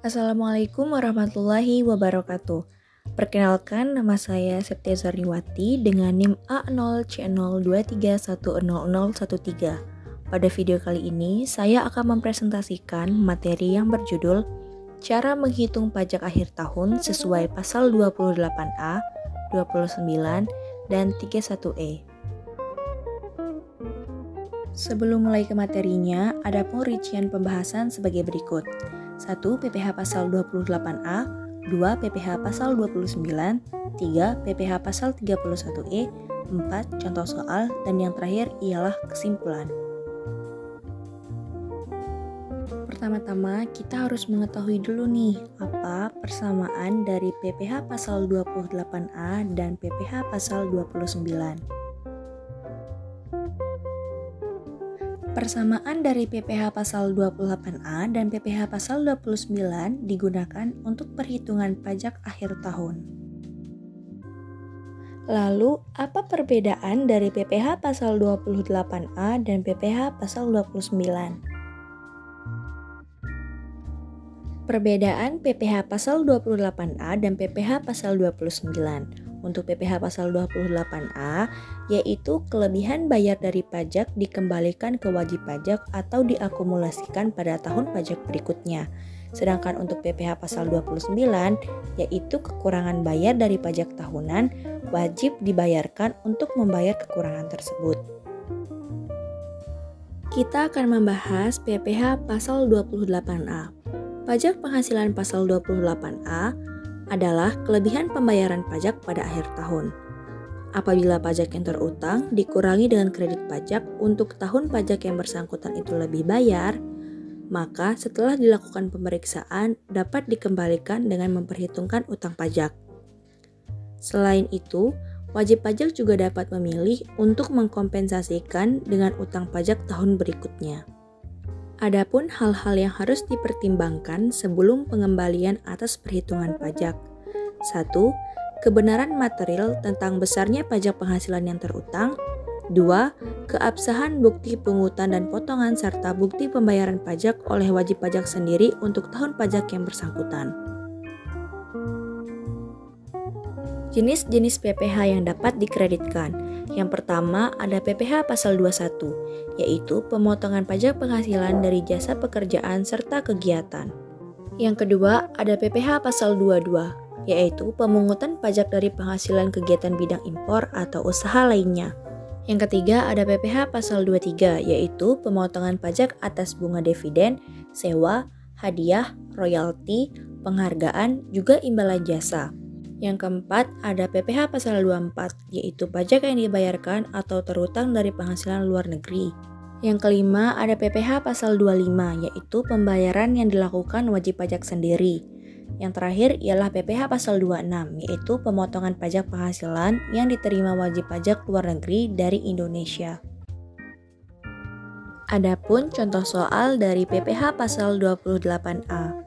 Assalamualaikum warahmatullahi wabarakatuh. Perkenalkan, nama saya Septia Zarniwati dengan NIM A0C02310013. Pada video kali ini, saya akan mempresentasikan materi yang berjudul Cara menghitung pajak akhir tahun sesuai pasal 28A, 29, dan 31E. Sebelum mulai ke materinya, ada rincian pembahasan sebagai berikut. 1. PPh pasal 28A, 2. PPh pasal 29, 3. PPh pasal 31E, 4. Contoh soal, dan yang terakhir ialah kesimpulan. Pertama-tama, kita harus mengetahui dulu nih, apa persamaan dari PPh pasal 28A dan PPh pasal 29. Persamaan dari PPh pasal 28A dan PPh pasal 29 digunakan untuk perhitungan pajak akhir tahun. Lalu, apa perbedaan dari PPh pasal 28A dan PPh pasal 29? Perbedaan PPh pasal 28A dan PPh pasal 29. Untuk PPh pasal 28A, yaitu kelebihan bayar dari pajak dikembalikan ke wajib pajak atau diakumulasikan pada tahun pajak berikutnya. Sedangkan untuk PPh pasal 29, yaitu kekurangan bayar dari pajak tahunan, wajib dibayarkan untuk membayar kekurangan tersebut. Kita akan membahas PPh pasal 28A. Pajak penghasilan pasal 28A adalah kelebihan pembayaran pajak pada akhir tahun. Apabila pajak yang terutang dikurangi dengan kredit pajak untuk tahun pajak yang bersangkutan itu lebih bayar, maka setelah dilakukan pemeriksaan dapat dikembalikan dengan memperhitungkan utang pajak. Selain itu, wajib pajak juga dapat memilih untuk mengkompensasikan dengan utang pajak tahun berikutnya. Adapun hal-hal yang harus dipertimbangkan sebelum pengembalian atas perhitungan pajak. 1. Kebenaran material tentang besarnya pajak penghasilan yang terutang. 2. Keabsahan bukti pungutan dan potongan serta bukti pembayaran pajak oleh wajib pajak sendiri untuk tahun pajak yang bersangkutan. Jenis-jenis PPh yang dapat dikreditkan. Yang pertama ada PPh pasal 21, yaitu pemotongan pajak penghasilan dari jasa pekerjaan serta kegiatan. Yang kedua ada PPh pasal 22, yaitu pemungutan pajak dari penghasilan kegiatan bidang impor atau usaha lainnya. Yang ketiga ada PPh pasal 23, yaitu pemotongan pajak atas bunga dividen, sewa, hadiah, royalti, penghargaan, juga imbalan jasa. Yang keempat, ada PPh pasal 24, yaitu pajak yang dibayarkan atau terutang dari penghasilan luar negeri. Yang kelima, ada PPh pasal 25, yaitu pembayaran yang dilakukan wajib pajak sendiri. Yang terakhir ialah PPh pasal 26, yaitu pemotongan pajak penghasilan yang diterima wajib pajak luar negeri dari Indonesia. Adapun contoh soal dari PPh pasal 28A.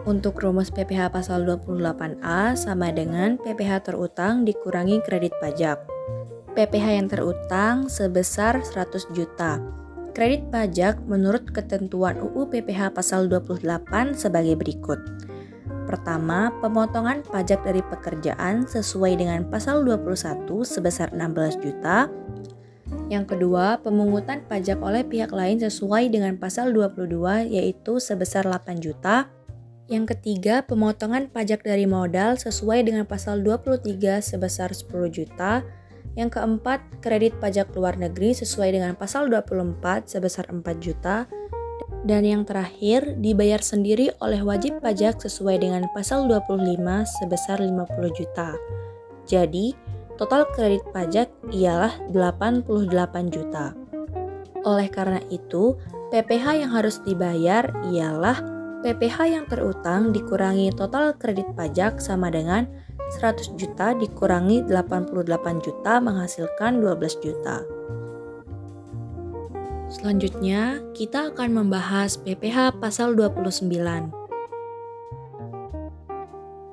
Untuk rumus PPh pasal 28A sama dengan PPh terutang dikurangi kredit pajak. PPh yang terutang sebesar 100 juta. Kredit pajak menurut ketentuan UU PPh pasal 28 sebagai berikut. Pertama, pemotongan pajak dari pekerjaan sesuai dengan pasal 21 sebesar 16 juta. Yang kedua, pemungutan pajak oleh pihak lain sesuai dengan pasal 22 yaitu sebesar 8 juta. Yang ketiga, pemotongan pajak dari modal sesuai dengan pasal 23 sebesar 10 juta. Yang keempat, kredit pajak luar negeri sesuai dengan pasal 24 sebesar 4 juta. Dan yang terakhir, dibayar sendiri oleh wajib pajak sesuai dengan pasal 25 sebesar 50 juta. Jadi, total kredit pajak ialah 88 juta. Oleh karena itu, PPh yang harus dibayar ialah PPh yang terutang dikurangi total kredit pajak sama dengan 100 juta dikurangi 88 juta menghasilkan 12 juta. Selanjutnya, kita akan membahas PPh pasal 29.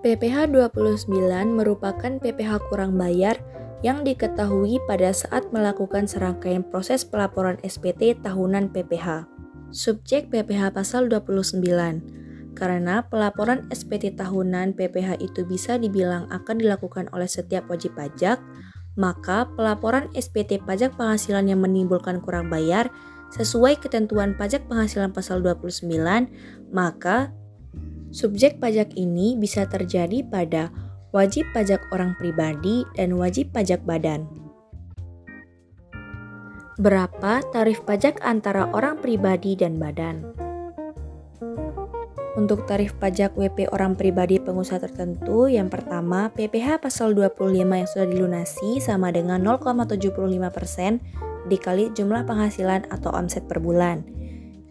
PPh 29 merupakan PPh kurang bayar yang diketahui pada saat melakukan serangkaian proses pelaporan SPT tahunan PPh. Subjek PPh pasal 29. Karena pelaporan SPT tahunan PPh itu bisa dibilang akan dilakukan oleh setiap wajib pajak, maka pelaporan SPT pajak penghasilan yang menimbulkan kurang bayar sesuai ketentuan pajak penghasilan pasal 29, maka subjek pajak ini bisa terjadi pada wajib pajak orang pribadi dan wajib pajak badan. Berapa tarif pajak antara orang pribadi dan badan? Untuk tarif pajak WP orang pribadi pengusaha tertentu, yang pertama PPh pasal 25 yang sudah dilunasi sama dengan 0,75% dikali jumlah penghasilan atau omset per bulan.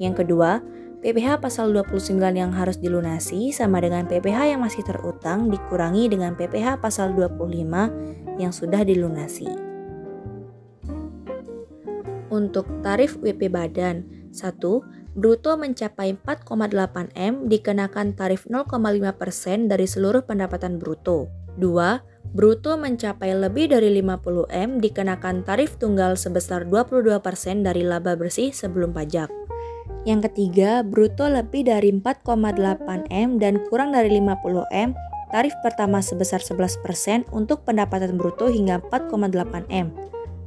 Yang kedua, PPh pasal 29 yang harus dilunasi sama dengan PPh yang masih terutang dikurangi dengan PPh pasal 25 yang sudah dilunasi. Untuk tarif WP badan, 1. Bruto mencapai 4,8 M dikenakan tarif 0,5% dari seluruh pendapatan bruto. 2. Bruto mencapai lebih dari 50 M dikenakan tarif tunggal sebesar 22% dari laba bersih sebelum pajak. Yang ketiga, bruto lebih dari 4,8 M dan kurang dari 50 M, tarif pertama sebesar 11% untuk pendapatan bruto hingga 4,8 M.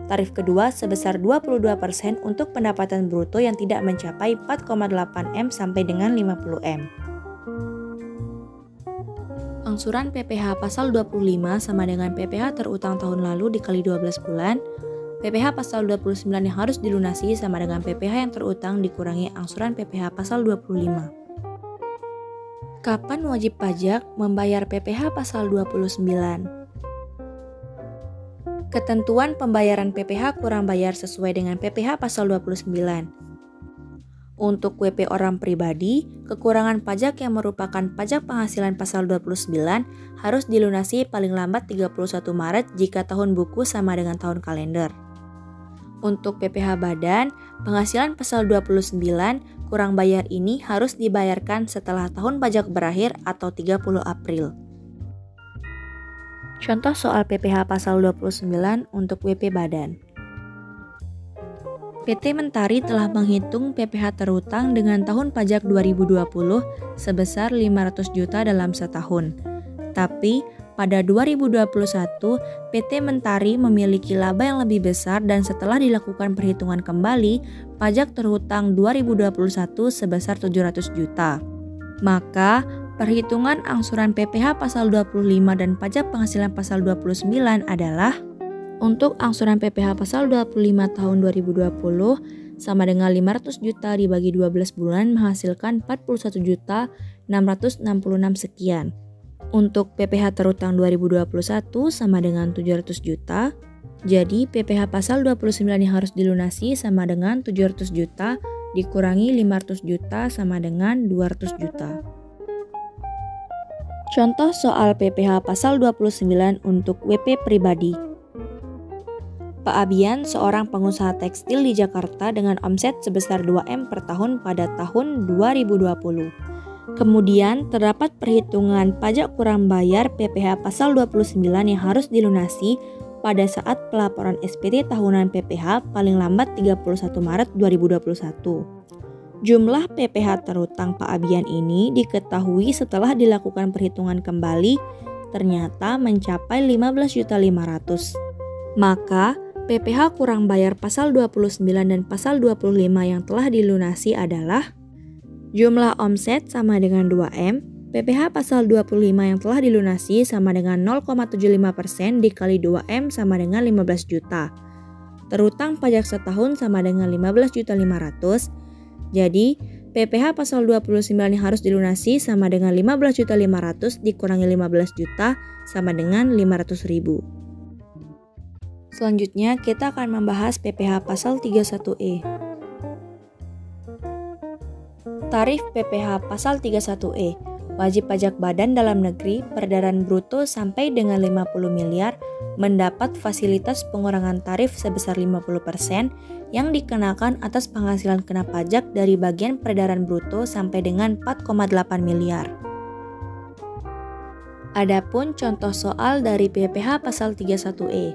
Tarif kedua sebesar 22% untuk pendapatan bruto yang tidak mencapai 4,8 M sampai dengan 50 M. Angsuran PPh pasal 25 sama dengan PPh terutang tahun lalu dikali 12 bulan. PPh pasal 29 yang harus dilunasi sama dengan PPh yang terutang dikurangi angsuran PPh pasal 25. Kapan wajib pajak membayar PPh pasal 29? Ketentuan pembayaran PPh kurang bayar sesuai dengan PPh pasal 29. Untuk WP orang pribadi, kekurangan pajak yang merupakan pajak penghasilan pasal 29 harus dilunasi paling lambat 31 Maret jika tahun buku sama dengan tahun kalender. Untuk PPh badan, penghasilan pasal 29 kurang bayar ini harus dibayarkan setelah tahun pajak berakhir atau 30 April. Contoh soal PPh pasal 29 untuk WP badan. PT Mentari telah menghitung PPh terutang dengan tahun pajak 2020 sebesar 500 juta dalam setahun. Tapi pada 2021, PT Mentari memiliki laba yang lebih besar dan setelah dilakukan perhitungan kembali, pajak terhutang 2021 sebesar 700 juta. Maka perhitungan angsuran PPh pasal 25 dan pajak penghasilan pasal 29 adalah untuk angsuran PPh pasal 25 tahun 2020 sama dengan 500 juta dibagi 12 bulan menghasilkan 41.666 sekian. Untuk PPh terutang 2021 sama dengan 700 juta. Jadi PPh pasal 29 yang harus dilunasi sama dengan 700 juta dikurangi 500 juta sama dengan 200 juta. Contoh soal PPh pasal 29 untuk WP pribadi. Pak Abian seorang pengusaha tekstil di Jakarta dengan omset sebesar 2M per tahun pada tahun 2020. Kemudian terdapat perhitungan pajak kurang bayar PPh pasal 29 yang harus dilunasi pada saat pelaporan SPT tahunan PPh paling lambat 31 Maret 2021. Jumlah PPh terutang Pak Abian ini diketahui setelah dilakukan perhitungan kembali ternyata mencapai 15.500.000. Maka PPh kurang bayar pasal 29 dan pasal 25 yang telah dilunasi adalah jumlah omset sama dengan 2M, PPh pasal 25 yang telah dilunasi sama dengan 0,75% dikali 2M sama dengan 15 juta. Terutang pajak setahun sama dengan 15.500.000. Jadi, PPh pasal 29 yang harus dilunasi sama dengan 15.500.000 dikurangi 15 juta sama dengan 500.000. Selanjutnya, kita akan membahas PPh pasal 31E. Tarif PPh pasal 31E. Wajib pajak badan dalam negeri peredaran bruto sampai dengan 50 miliar mendapat fasilitas pengurangan tarif sebesar 50% yang dikenakan atas penghasilan kena pajak dari bagian peredaran bruto sampai dengan 4,8 miliar. Adapun contoh soal dari PPh pasal 31E.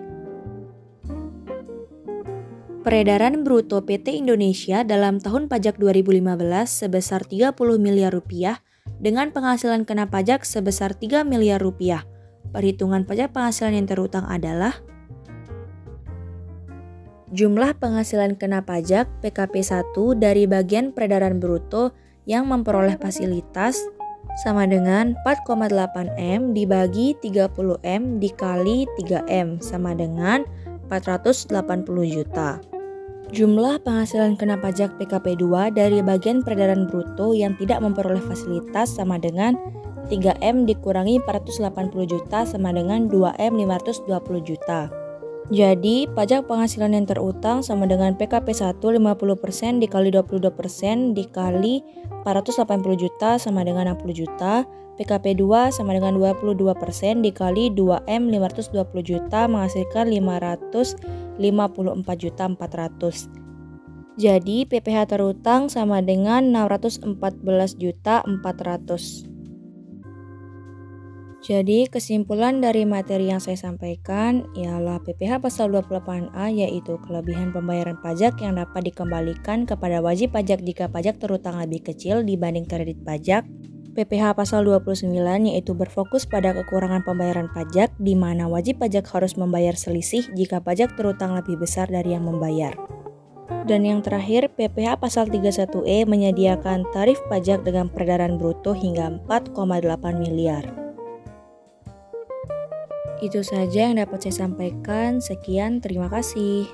Peredaran bruto PT Indonesia dalam tahun pajak 2015 sebesar 30 miliar rupiah dengan penghasilan kena pajak sebesar 3 miliar rupiah. Perhitungan pajak penghasilan yang terutang adalah jumlah penghasilan kena pajak PKP 1 dari bagian peredaran bruto yang memperoleh fasilitas sama dengan 4,8 M dibagi 30 M dikali 3 M sama dengan 480 juta. Jumlah penghasilan kena pajak PKP 2 dari bagian peredaran bruto yang tidak memperoleh fasilitas sama dengan 3M dikurangi 480 juta sama dengan 2M 520 juta. Jadi, pajak penghasilan yang terutang sama dengan PKP 1 50% dikali 22% dikali 480 juta sama dengan 60 juta. PKP 2 sama dengan 22% dikali 2M 520 juta menghasilkan 554 juta 400. Jadi, PPh terutang sama dengan 614 juta 400. Jadi kesimpulan dari materi yang saya sampaikan ialah PPh pasal 28A yaitu kelebihan pembayaran pajak yang dapat dikembalikan kepada wajib pajak jika pajak terutang lebih kecil dibanding kredit pajak. PPh pasal 29 yaitu berfokus pada kekurangan pembayaran pajak di mana wajib pajak harus membayar selisih jika pajak terutang lebih besar dari yang membayar. Dan yang terakhir, PPh pasal 31E menyediakan tarif pajak dengan peredaran bruto hingga 4,8 miliar. Itu saja yang dapat saya sampaikan. Sekian, terima kasih.